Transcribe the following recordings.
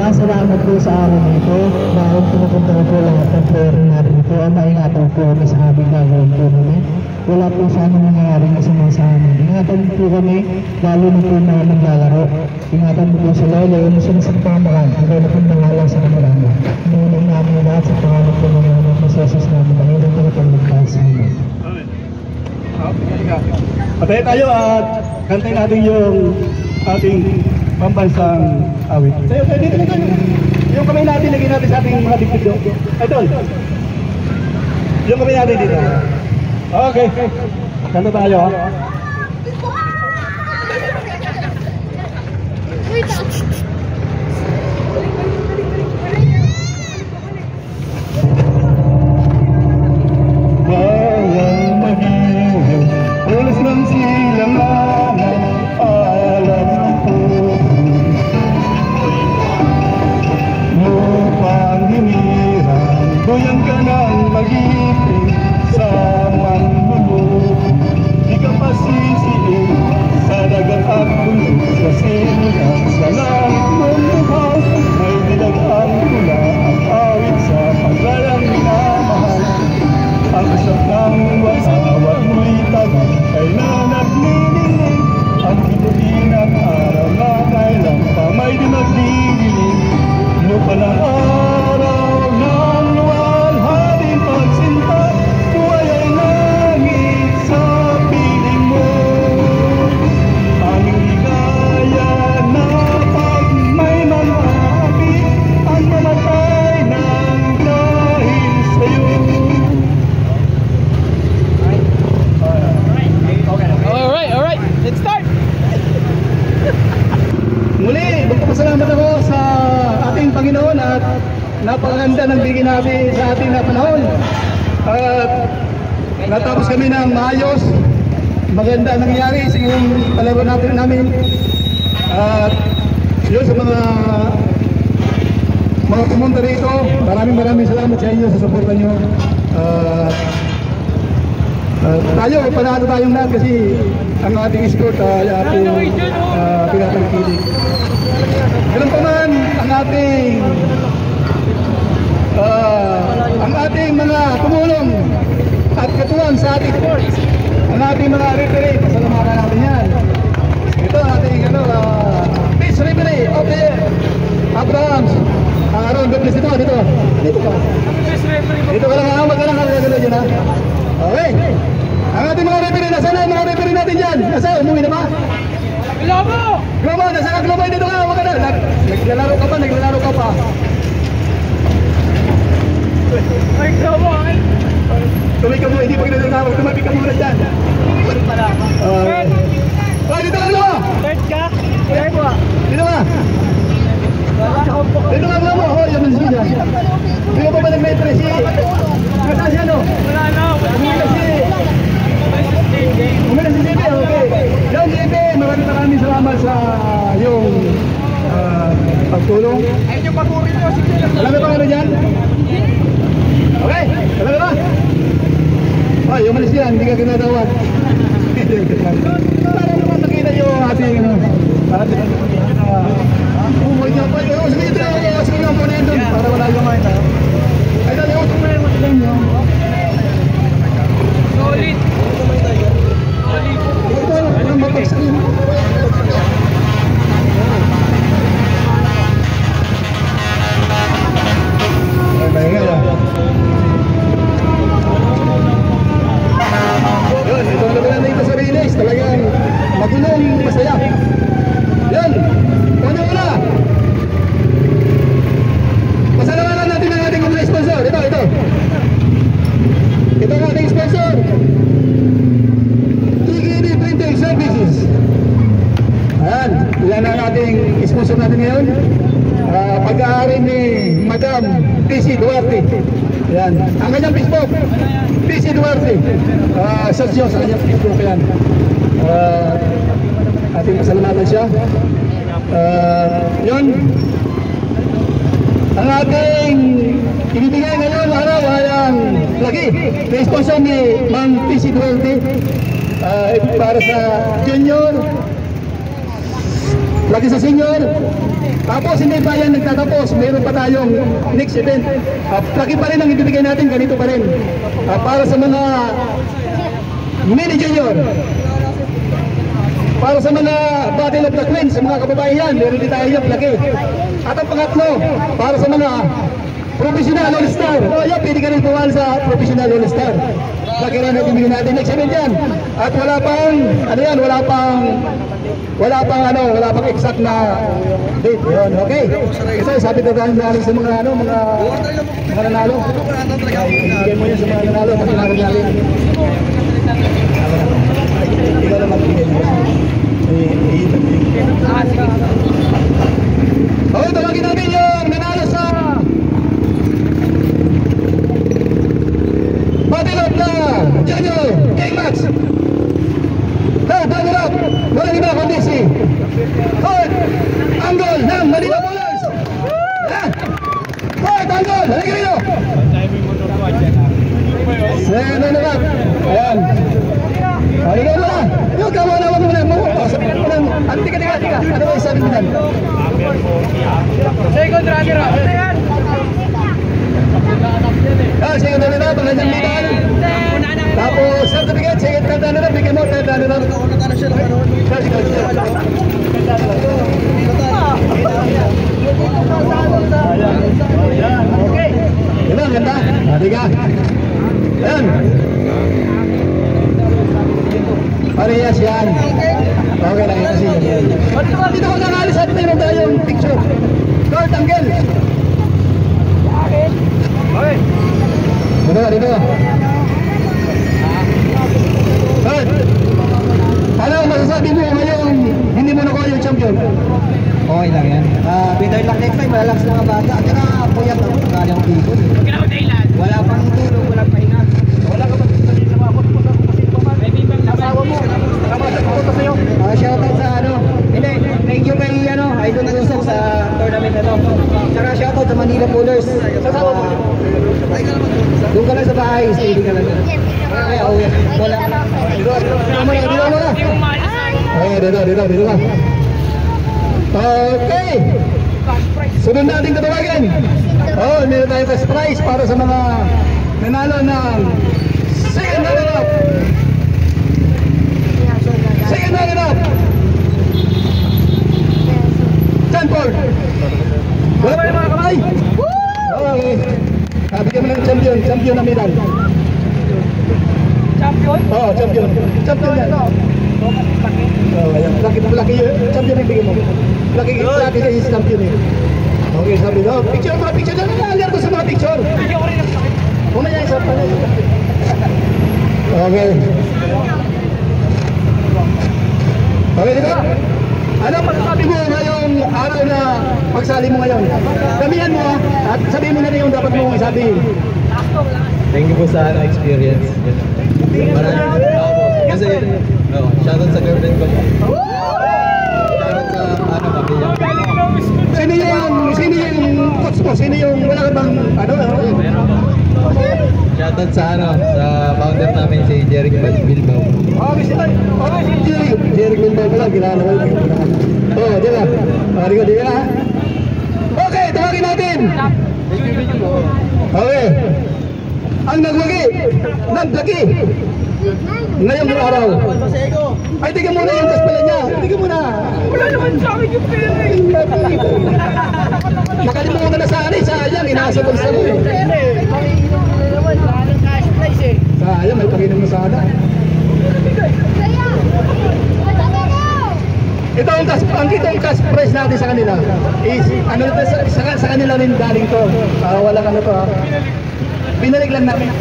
Salamat po sa araw nito dahil pinupunta ko po lahat ng player natin ito ang maingatan po kami sa aming gagawin tournament. Wala po sana nangyayari masama sa amin. Ingatan po kami, lalo na po mga naglalaro. Ingatan po sa lolo, yung sinisang pamakan, hanggang na po nangalang sa kamarama. Inuunin namin lahat sa pangalan po ng mga masasas namin na hindi po napagligtas sa amin. Patay tayo at kantayin natin yung ating pambansang awit. Tayo, dito na tayo. Yung kamay natin, lagyan natin sa ating mga dipid. Ito. Yung kamay natin dito. Okay. Kanta tayo. Bawang maging ulas ng silangan, alam ko lupang hiniran, goyang ka ng mag-ipin sa manlulog. Di ka pasisiin sa dagat at bundok, sa sinulat sa langit mong buhaw. May nilagang tula ang awit sa paglalang minamahal. Ang usap ng wasawat mo'y tagal ay nanaglinig. Ang bituin ng araw na kailang pa may di magdidilig. Lupa ng araw ng luwalhating pagsinta, buhay ay langit sa piling mo. Aming ligaya na pag may mga api, ang mamatay ng dahil sa'yo. Alright, let's start! Muli, magpapasalamat ako sa ating Panginoon at napakaganda ng bigyan natin sa ating panahon. At natapos kami ng maayos, maganda nangyari sa ngayong palaro namin. At yun sa mga pumunta rito, maraming salamat sa inyo sa suporta nyo. Tayo, panalo tayong lahat kasi ang ating score pinatangkilig. Ganun pa man ang ating mga tumulong at katuwang sa ating sports, ang ating mga referee, pasalamatan natin yan. Ito ang ating pitch referee of the year, Abrahams. Aaron, God bless dito ka. Dito ka lang, magkalang ka dyan ha. Okay. Ang ating mga referee, nasaan na yung mga referee natin dyan? Nasaan? Umuwi na ba? Globo! Nasaan ka Globo? Dito ka, wag ka na. Naglalaro ka pa. Ay, Globo! Tuloy ka muna, hindi pa ginagawag. Tumabi ka muna dyan. Dito ka Globo! Third ka? Dito ka! Dito ka Globo! Oh, yan ang siya. Dito pa ba nag-metre si... Nasaan siya no? Wala na. Umila si JB, okay. Yan JB, maraming salamat sa yung pagtulong. Ayun yung paguri mo. Alam mo pa ano dyan? Okay, alam mo ba? Oh, yung malis yan, hindi ka ginatawag. Para naman nakita yung ating umuwi niya pa. Sige nga po na yun doon, para wala yung mga ito. Ay, dali, utong na yung matilang nyo. Solid. Anong mapagsakin? Ay, mahinga ba? Yun, itong lugar na ito sa Riles, talagang magulong, masaya. Yun, paano ko na? Pasalamatan natin ang ating mga sponsor. Ito. Ito ang ating sponsor. TGD Printing Services. Ayan, ilan ang ating sponsor natin ngayon. Pag-aari ni Madam PC Duarte. Ayan, ang kanyang Facebook, PC Duarte. Search nyo sa kanyang Facebook. Ayan, ating pasalamatan siya. Yun, ang ating ibibigay ngayon araw ay ang lagi na sponsor ni Ma'am PC Duarte para sa junior Lagi sa senior. Tapos hindi pa yan nagtatapos, mayroon pa tayong next event. Lagi pa rin ang ibibigay natin, ganito pa rin. Para sa mga mini junior, para sa mga Battle of the Queens, sa mga kababayan, meron din tayo yung lagi. At ang pangatlo, para sa mga professional all-star. O yan, pwede ka rin pumal sa professional all-star. Lagi rin ang ibibigay natin next event yan. At wala pang, ano yan, wala pang exact na date. Yun, okay. Kasi sabi na tayo sa mga mga nanalo. Ibigay mo yan sa mga nanalo pag tinawag natin. Hindi ka naman bigay mo. Okay, tawagin namin yung nanalo sa Battle of the Junior King Match. Bago walang iba kundi si Kurt Anggol ng Manila Bullets. Kurt Anggol, halika rito. Seno na lang. Ayan. Halika mo na. Yung kawanawag mo na mo. Tika. Ano ba isabi mo yan? Second runner up. Second runner up, pangalang medal. Tapos certificate, second runner up, bigyan mo, third runner up. Okay. Yun lang, ganda. Halika. Ayan. Parehas yan. Okay lang yan. Dito ko nakalis at meron tayong picture. Kurt Anggol. Okay. Dito. Kurt, ano ang masasabi mo ngayong hindi mo nakuha yung champion? Okay lang yan. Bitter lang next time, malalakas na mga bata. At saka puyat ako, kaya akong ikot. Wala pang tulong, walang pahinga. Wala ka ba sabihin sa mga kuspo sa kumasin pa man? Asawa mo. Tama sa kumunta sa'yo. Shoutout sa hindi, thank you kay Idol Kusok sa tournament na to. Tsaka shoutout sa Manila Pullers. Doon ka lang sa bahay, steady ka lang. Ay, wala. Dito muna. Ay, dito ka. Okay. Sunod natin katawagan. Meron tayong cash prize para sa mga nanalo ng second runner-up. Stanford. Wala ba yung mga kamay? Okay. Bigyan mo ng champion na medal. Champion? Oo, champion. Champion yan. Ayan. Laki yun. Champion yung bigyan mo. Laki sa champion eh. Okay, sabi daw. Picture dyan. Nalala ko sa mga picture. Mamaya isa pa na. Okay. Okay, dito. Ano masasabi mo ngayong araw na pagsali mo ngayon? Sabihan mo at sabihin mo na rin yung dapat mo isabihin. Thank you po sa experience. Kasi shoutout sa girlfriend ko. Shoutout sa pamilya. Sino yung coach mo? Sino yung wala ka bang Shoutout sa founder namin si Jeric Bilbao. Jeric Bilbao pala, kilala ko. Di ba? Di ba? Okay, tawagin natin. Okay. Ang naglagi ngayong araw. Ay, tignan muna yung display niya. Tignan muna. Wala naman sa akin yung pera. Nakalimutan na sa akin. Sayang, inasabag sa akin. Sayang, may paginom na sana. Itong cash prize natin sa kanila is sa kanila rin galing to. Walang ano to ha. Binalik lang namin.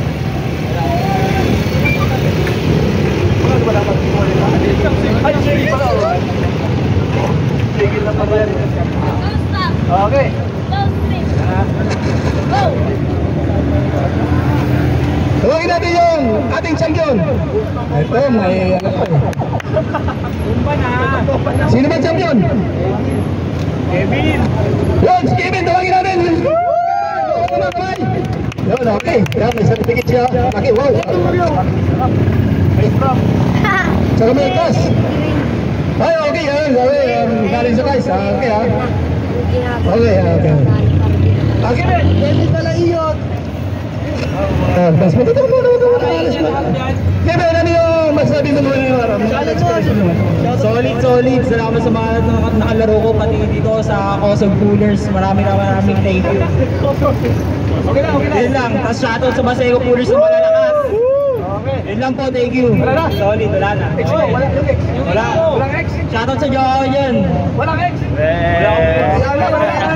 Okay. Tawagin natin yung ating champion. Ito, may ano pa eh. Sino ba champion? Kevin. Yun, si Kevin, tawagin natin. Yun, okay. Yan, may certificate siya. Okay, wow. Tsaka may cash. Ay, okay, galing sa guys, okay ha. Okay. Okay, pwede pala iyot. Tapos matito mo na Kaya ano yung masabi mo muna yung araw? Solid. Salamat sa mga nakalaro ko, pati dito sa Kosog Coolers. Maraming thank you. Okay na. Yun lang. Tapos shoutout sa Baseco Coolers na malalakas. Yun lang po, thank you. Solid, wala na. Walang X. Shoutout sa Joao dyan. Walang X.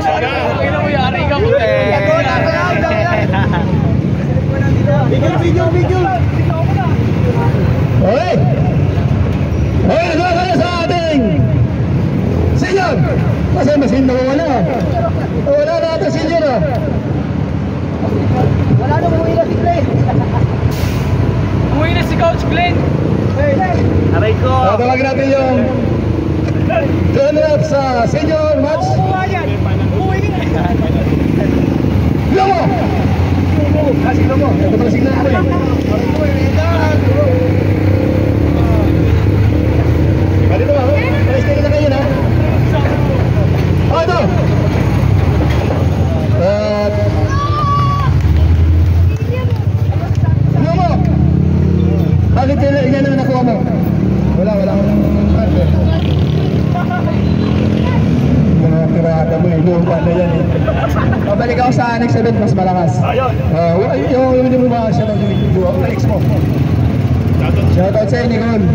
Okay na mo yari ka mo. Video. Okay! Okay, nagawa na sa ating senior! Kasi masin na wala. Wala na ata senior ah. Wala na umuwi na si Glenn. Umuwi na si Coach Glenn. Aray ko. Tawagin natin yung runner-up sa senior match. Umuwi na. Lomo! Lomo! Ito pala signal ko eh. Dito ba? Stay na kayo na. Ito! Lomo! Bakit yan ang nakuha mo? Wala akong parte. Mga pirata mo eh, lupa na yan eh. Pabalik ako sa next event, mas malakas. Yung hindi mo ba siya ng next mo? Shoutout sa inyo, Nicole.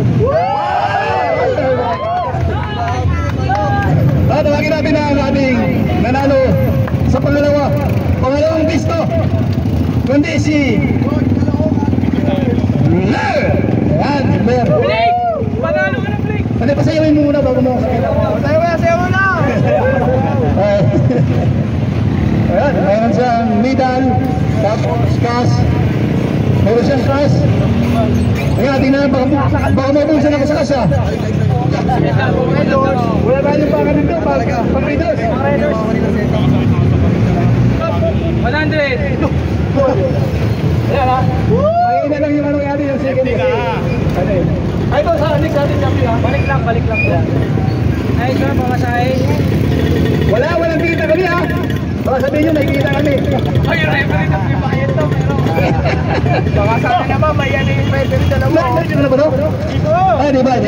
Tawagin natin ang ating nanalo sa pangalawang pisto. Kundi si Blair! Ayan, si Blair. Blake! Panalo ka na, Blake! Hindi, pasayawin mo muna bago mo. Sayo mo na! Ayan, mayroon siyang medal, tapos cash. Mayroon siyang cash. Ayan, tingnan baka mabusan ako sa cash ah. Wala ba yung baka nito? Pang Raiders. 100! Ayan ha. Ayun na lang yung anong yari yung second kasi. Ay ito sa next natin champion ha. Balik lang. Ayos na, pamasahe. Walang kita kami ha. Baka sabihin nyo, nakikita kami. Ay, yung referee na pipayan to, pero... Baka sana naman, may yan yung referee dalawa. Nakikita na ba ito? Ay, di ba?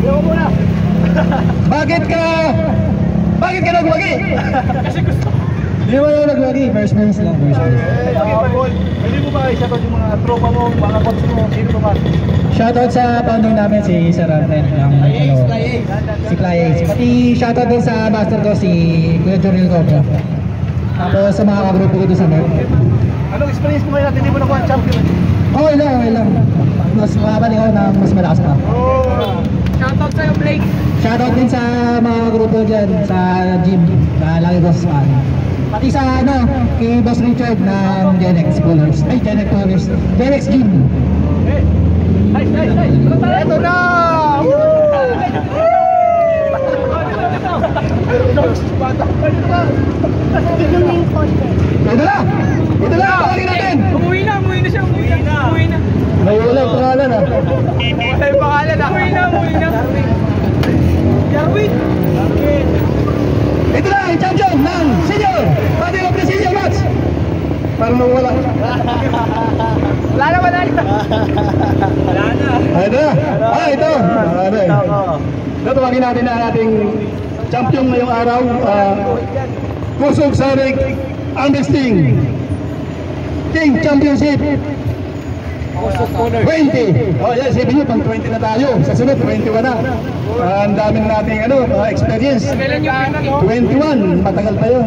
Ayaw muna. Bakit ka nagwagi? Kasi gusto. Di ba yung nagwagi? First minutes lang. Hindi mo ba i-shoutout yung mga tropa mo, mga coach mo, sino ba? Shoutout sa founder namin si Sir Arnel ng si Clay Ace. Pati shoutout din sa master ko si Kuya Joril Cobra. Tapos sa mga kagrupo ko doon sa North. Anong experience mo ngayon? Hindi mo nakuha ang champion. Okay lang. Mas makabalik ako na mas malakas pa. Shoutout sa'yo, Blake. Shoutout din sa mga grupo dyan sa gym na lagi ko sa pati sa kay Boss Richard ng Genex Coolers. Ay, Genex Coolers. Genex Gym. Ito na! Ito na, tawagin natin. Umuwi na siya. Umuwi na. Nawala ang pangalan ah. Ay, pangalan ah. Umuwi na. Jarwin! Ito na ang champion ng senior. Pati ng senior match. Parang nawala. Wala na. Wala na. Ito na. Ito. Ito, tawagin natin ang ating champion ngayong araw. Kusog Sarik Armwrestling King Championship 20. Oh yes, sabi nyo, pang 20 na tayo. Sa sunod, 21 na. Ang dami na nating experience. Kailan yung pinag 21, matagal pa yun.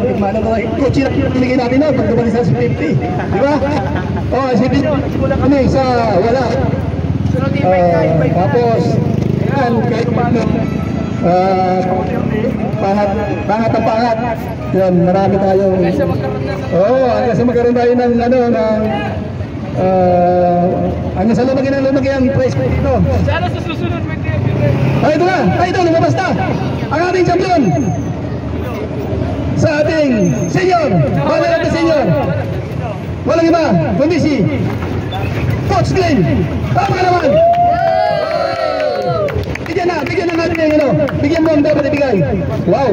Coach na pinigay natin na pag dumali sa 50. Di ba? Oh, sabi nyo, kami sa wala. Tapos, yan, kahit paano, pangat ang pangat. Yan, marami tayong... hanggang sa magkaroon tayo ng hanggang sa lumaki ang price ko dito. Sana sa susunod may Ito na! Ito, lumabas na! Ang ating champion! Sa ating senior! Bala natin senior! Walang iba, kundi si Coach Glenn! Tama ka naman! bigyan na natin yung ano. Bigyan mo ang dapat ibigay. Wow.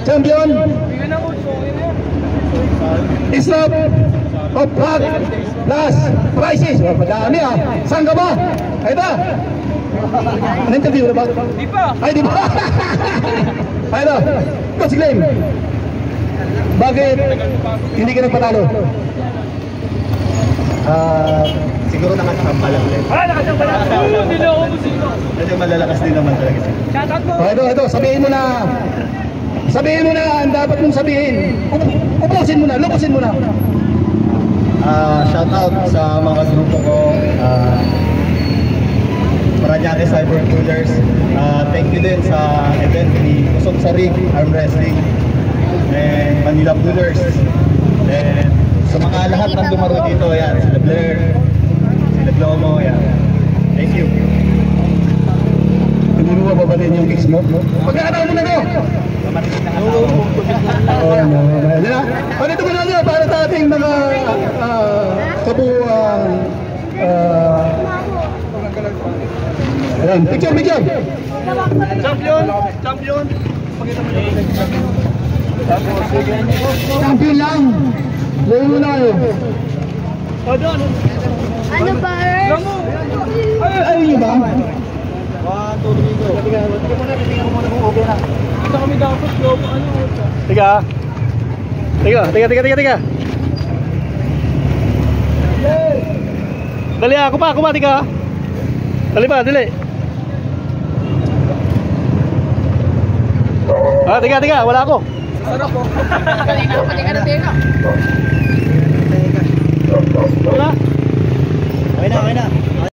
Champion. Israp of Prague plus prizes. Madami ah. Saan ka ba? Ay ito. Na-interview na ba? Di pa. Ay di ba? Ay ito. Coach Glenn. Bakit hindi ka nagpatalo? Siguro nakachamba lang ulit. Nakachamba lang. Hindi na ako musino. Kasi malalakas din naman talaga siya. Shoutout mo. Ito, sabihin mo na. Sabihin mo na ang dapat mong sabihin. Upusin mo na, lukusin mo na. Shout out sa mga grupo ko. Paranaque Cyber Coolers. Thank you din sa event ni Usok sa Ring, Arm Wrestling. And Manila Coolers. And sa mga lahat ng dumaro dito, yan, sila Blair, sila Glomo, yan. Thank you. Hindi mo mababalin yung gigs mo? Pagkakataon mo na ko! Dito mo na nyo para sa ating mga kabuang ayan, picture! Champion. Champion lang! Gawin mo na kayo! Ano ba? Ayun nyo ba? Ito kami dapat globo. Tiga! Dali ako pa, tiga! Dali! Tiga, wala ako! Kanina, Wala? Okay na.